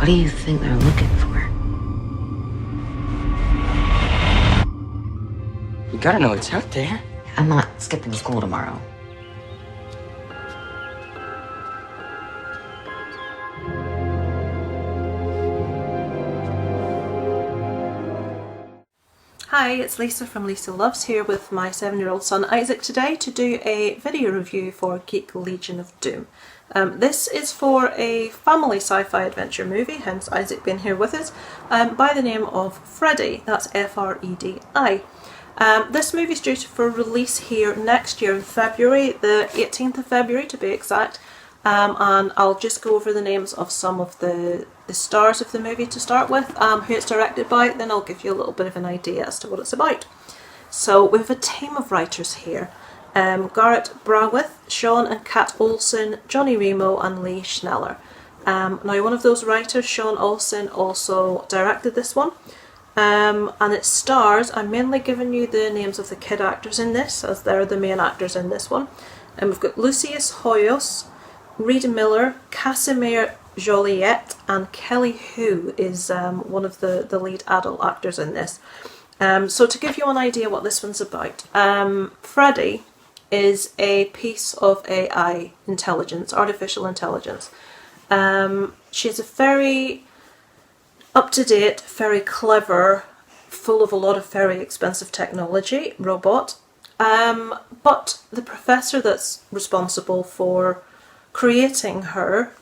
do you think they're looking for? You gotta know it's out there. I'm not skipping school tomorrow. Hi, it's Lisa from Lisa Loves here with my 7-year-old son Isaac today to do a video review for Geek Legion of Doom. This is for a family sci-fi adventure movie, hence Isaac being here with us, by the name of F.R.E.D.I. That's F-R-E.D.I. This movie is due for release here next year in February, the 18th of February to be exact, and I'll just go over the names of some of the stars of the movie to start with, who it's directed by, then I'll give you a little bit of an idea as to what it's about. So we have a team of writers here. Garrett Brawith, Sean and Kat Olsen, Johnny Remo and Lee Schneller. Now one of those writers, Sean Olsen, also directed this one. And it stars, I'm mainly giving you the names of the kid actors in this, as they're the main actors in this one. And we've got Lucius Hoyos, Reid Miller, Casimere Jollette and Kelly, who is one of the lead adult actors in this. So to give you an idea what this one's about, F.R.E.D.I is a piece of AI intelligence, artificial intelligence. She's a very up-to-date, very clever, full of a lot of very expensive technology robot. But the professor that's responsible for creating her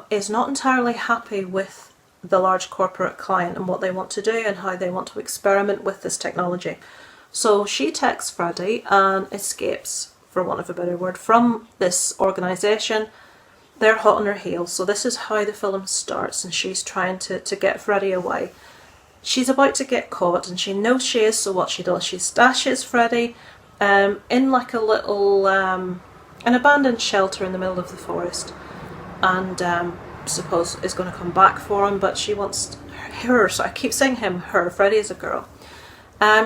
is not entirely happy with the large corporate client and what they want to do and how they want to experiment with this technology. So she takes F.R.E.D.I and escapes, for want of a better word, from this organisation. They're hot on her heels, so this is how the film starts, and she's trying to get F.R.E.D.I away. She's about to get caught and she knows she is, so what she does, she stashes F.R.E.D.I in like a little an abandoned shelter in the middle of the forest, and suppose is going to come back for him, but she wants her, so I keep saying him, her, F.R.E.D.I is a girl.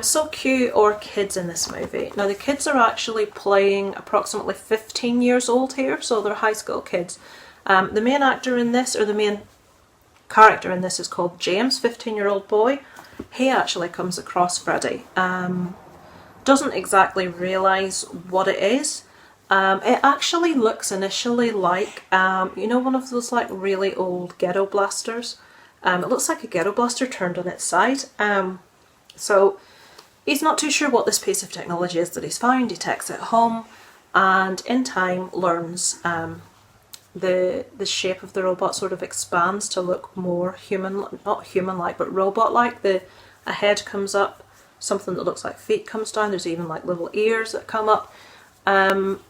So cute, or kids in this movie. Now the kids are actually playing approximately 15 years old here, so they're high school kids. The main actor in this, or the main character in this, is called James, 15-year-old boy. He actually comes across F.R.E.D.I. Doesn't exactly realise what it is. It actually looks initially like, you know, one of those like really old ghetto blasters. It looks like a ghetto blaster turned on its side. So he's not too sure what this piece of technology is that he's found. He takes it home and in time learns the shape of the robot sort of expands to look more human, not human-like, but robot-like. A head comes up, something that looks like feet comes down, there's even like little ears that come up. And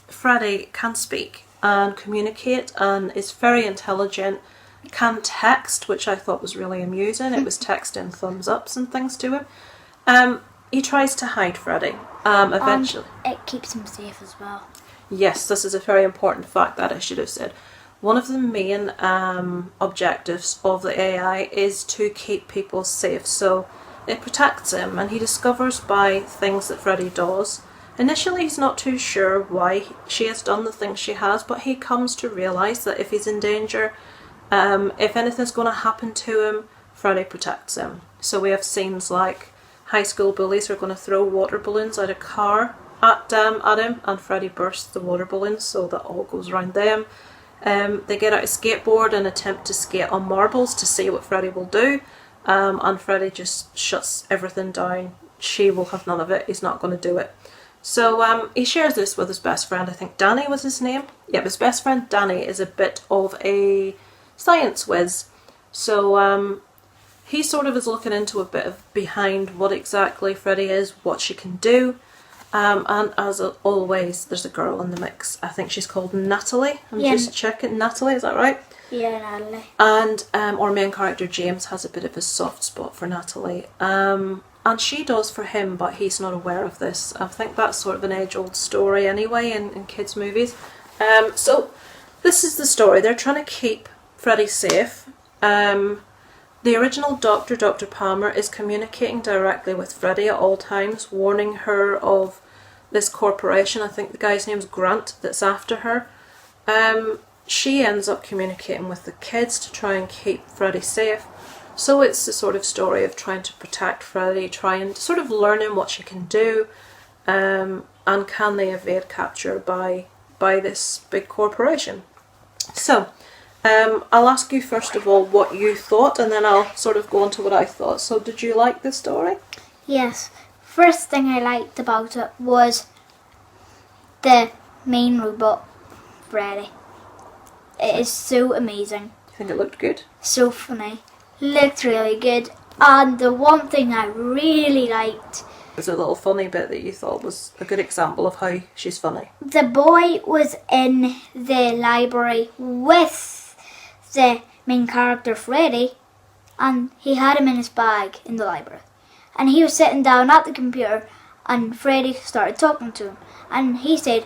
F.R.E.D.I can speak and communicate and is very intelligent, can text, which I thought was really amusing. It was texting thumbs ups and things to him. He tries to hide F.R.E.D.I eventually. It keeps him safe as well. Yes, this is a very important fact that I should have said. One of the main objectives of the AI is to keep people safe, so it protects him, and he discovers by things that F.R.E.D.I does. Initially he's not too sure why she has done the things she has, but he comes to realise that if he's in danger, if anything's going to happen to him, F.R.E.D.I protects him. So we have scenes like high school bullies are going to throw water balloons out of a car at him, and F.R.E.D.I bursts the water balloons so that all goes around them. They get out a skateboard and attempt to skate on marbles to see what F.R.E.D.I will do, and F.R.E.D.I just shuts everything down. She will have none of it, he's not going to do it. So he shares this with his best friend, I think Danny was his name. Yeah, his best friend Danny is a bit of a science whiz. So he sort of is looking into a bit of behind what exactly F.R.E.D.I is, what she can do. And as always, there's a girl in the mix. I think she's called Natalie. I'm just checking. Natalie, is that right? Yeah, Natalie. And our main character James has a bit of a soft spot for Natalie. And she does for him, but he's not aware of this. I think that's sort of an age-old story anyway in kids' movies. So this is the story. They're trying to keep F.R.E.D.I safe. The original doctor, Dr. Palmer, is communicating directly with F.R.E.D.I at all times, warning her of this corporation. I think the guy's name's Grant that's after her. she ends up communicating with the kids to try and keep Freddie safe. So it's the sort of story of trying to protect Freddie, trying to sort of learning what she can do, and can they evade capture by this big corporation. So I'll ask you first of all what you thought, and then I'll sort of go on to what I thought. So did you like this story? Yes. First thing I liked about it was the main robot, Freddy. It is so amazing. You think it looked good? So funny. Looked really good. And the one thing I really liked, There's a little funny bit that you thought was a good example of how she's funny. the boy was in the library with the main character Freddy, and he had him in his bag in the library. And he was sitting down at the computer, and Freddy started talking to him. And he said,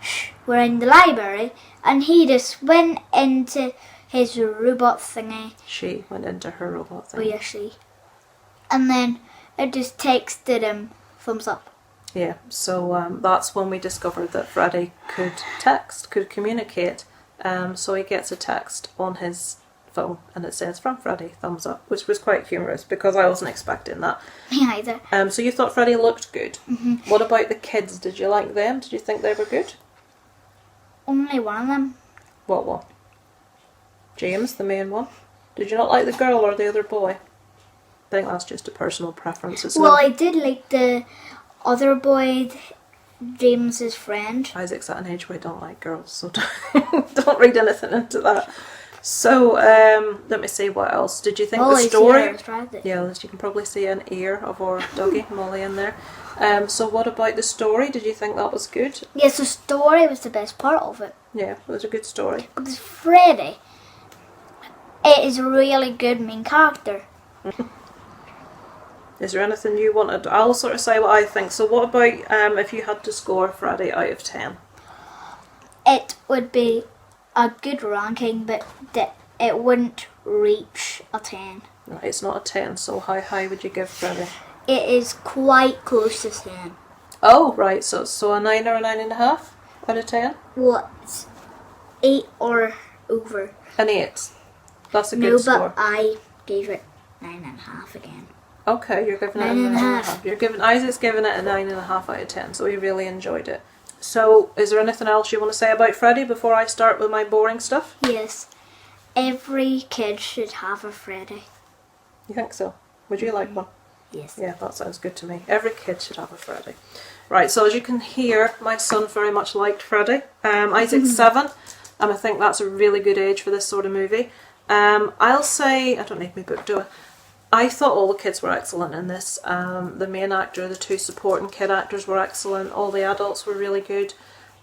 "Shh, we're in the library." And he just went into his robot thingy. She went into her robot thing. Oh yeah, she. And then it just texted him thumbs up. Yeah, so that's when we discovered that Freddie could text, could communicate. So he gets a text on his phone and it says, "From Freddie, thumbs up," which was quite humorous because I wasn't expecting that. Me either. So you thought Freddie looked good. Mm-hmm. What about the kids? Did you like them? Did you think they were good? Only one of them. What one? James, the main one. Did you not like the girl or the other boy? I think that's just a personal preference. It's Well, not... I did like the other boy, James's friend. Isaac's at an age where I don't like girls, so don't read anything into that. So, let me see what else. Did you think the Molly's story... here, tried it. Yeah, you can probably see an ear of our doggy, Molly, in there. So what about the story? Did you think that was good? Yes, the story was the best part of it. Yeah, it was a good story. Because Freddy, it is a really good main character. Is there anything you wanted? I'll sort of say what I think. So what about if you had to score Freddie out of 10? It would be a good ranking, but it wouldn't reach a 10. Right, it's not a 10, so how high would you give Freddie? It is quite close to 10. Oh, right, so a 9 or a 9.5 out of 10? What? 8 or over. An 8. That's a good No, score. but I gave it 9.5 again. Okay, you're giving it a 9.5. Isaac's giving it a 9.5 out of 10, so he really enjoyed it. So, is there anything else you want to say about Freddie before I start with my boring stuff? Yes. Every kid should have a Freddy. You think so? Would you like one? Yes. Yeah, that sounds good to me. Every kid should have a Freddie. Right, so as you can hear, my son very much liked Freddie. Isaac's 7, and I think that's a really good age for this sort of movie. I'll say, I don't need my book, do I? I thought all the kids were excellent in this. The main actor, the 2 supporting kid actors were excellent. All the adults were really good.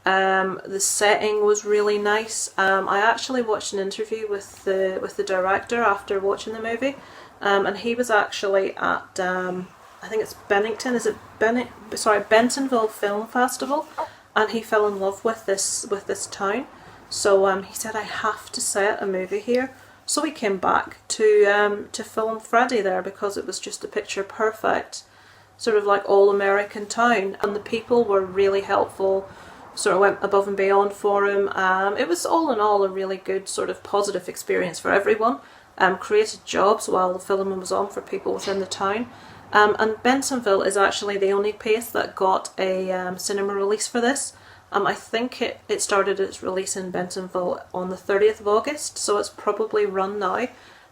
The setting was really nice. I actually watched an interview with the director after watching the movie, and he was actually at I think it's Bennington. Is it Bentonville Film Festival, and he fell in love with this town. So he said, "I have to set a movie here." So we came back to film Freddie there because it was just a picture perfect, sort of like all-American town, and the people were really helpful, sort of went above and beyond for him. It was all in all a really good sort of positive experience for everyone. Created jobs while the filming was on for people within the town. And Bentonville is actually the only place that got a cinema release for this. I think it started its release in Bentonville on the 30th of August, so it's probably run now.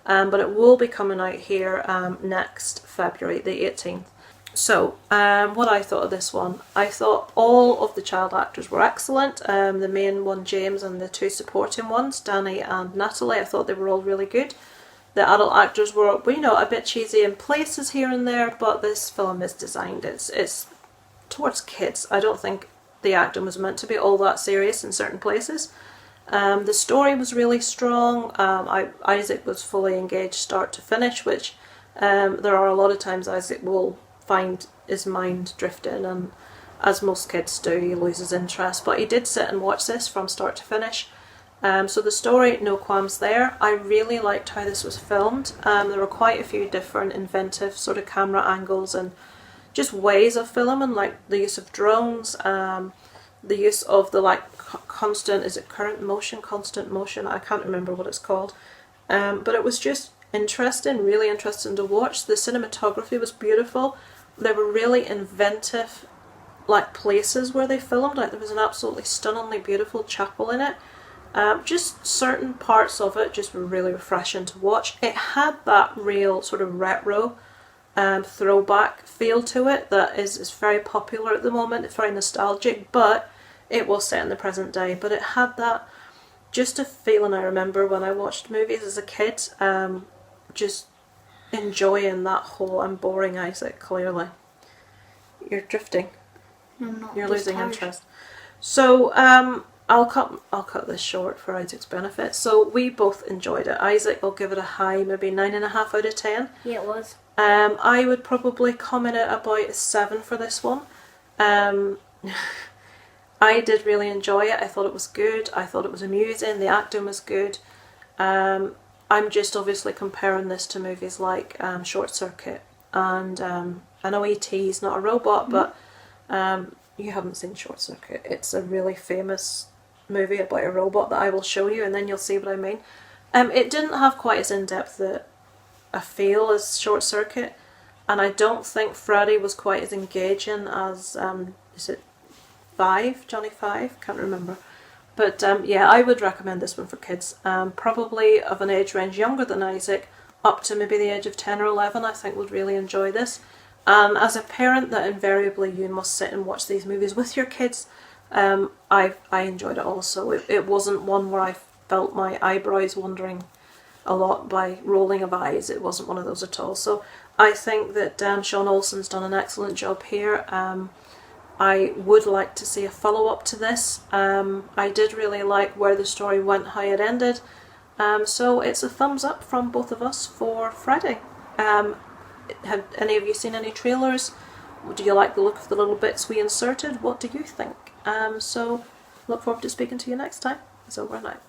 But it will be coming out here next February the 18th. So, what I thought of this one, I thought all of the child actors were excellent. The main one, James, and the 2 supporting ones, Danny and Natalie, I thought they were all really good. The adult actors were, a bit cheesy in places here and there, but this film is designed, it's towards kids. I don't think the acting was meant to be all that serious in certain places. The story was really strong. Isaac was fully engaged start to finish, which there are a lot of times Isaac will find his mind drifting, and as most kids do, he loses interest. But he did sit and watch this from start to finish. So the story, no qualms there. I really liked how this was filmed. There were quite a few different inventive sort of camera angles and just ways of filming, like the use of drones. the use of the like constant, is it current motion, constant motion? I can't remember what it's called. But it was just interesting, really interesting to watch. The cinematography was beautiful. There were really inventive like places where they filmed. Like there was an absolutely stunningly beautiful chapel in it. Just certain parts of it just were really refreshing to watch. It had that real sort of retro throwback feel to it that is very popular at the moment. It's very nostalgic, but it was set in the present day. But it had that just a feeling I remember when I watched movies as a kid, just enjoying that whole "I'm boring, Isaac," clearly. You're drifting. No, I'm not. You're I'm just losing tired. interest. So I'll cut this short for Isaac's benefit. So we both enjoyed it. Isaac will give it a high, maybe 9.5 out of 10. Yeah, it was. I would probably comment it about a 7 for this one. I did really enjoy it. I thought it was good. I thought it was amusing. The acting was good. I'm just obviously comparing this to movies like Short Circuit, and I know E.T. is not a robot, but you haven't seen Short Circuit. It's a really famous movie about a robot that I will show you, and then you'll see what I mean. It didn't have quite as in-depth a feel as Short Circuit, and I don't think Freddie was quite as engaging as is it Johnny Five? Can't remember. But yeah, I would recommend this one for kids. Probably of an age range younger than Isaac, up to maybe the age of 10 or 11, I think would really enjoy this. As a parent, that invariably you must sit and watch these movies with your kids. I enjoyed it also. It wasn't one where I felt my eyebrows wandering a lot by rolling of eyes. It wasn't one of those at all. So I think that Sean Olsen's done an excellent job here. I would like to see a follow-up to this. I did really like where the story went, how it ended. So it's a thumbs up from both of us for Friday. Have any of you seen any trailers? Do you like the look of the little bits we inserted? What do you think? So look forward to speaking to you next time. It's over and out.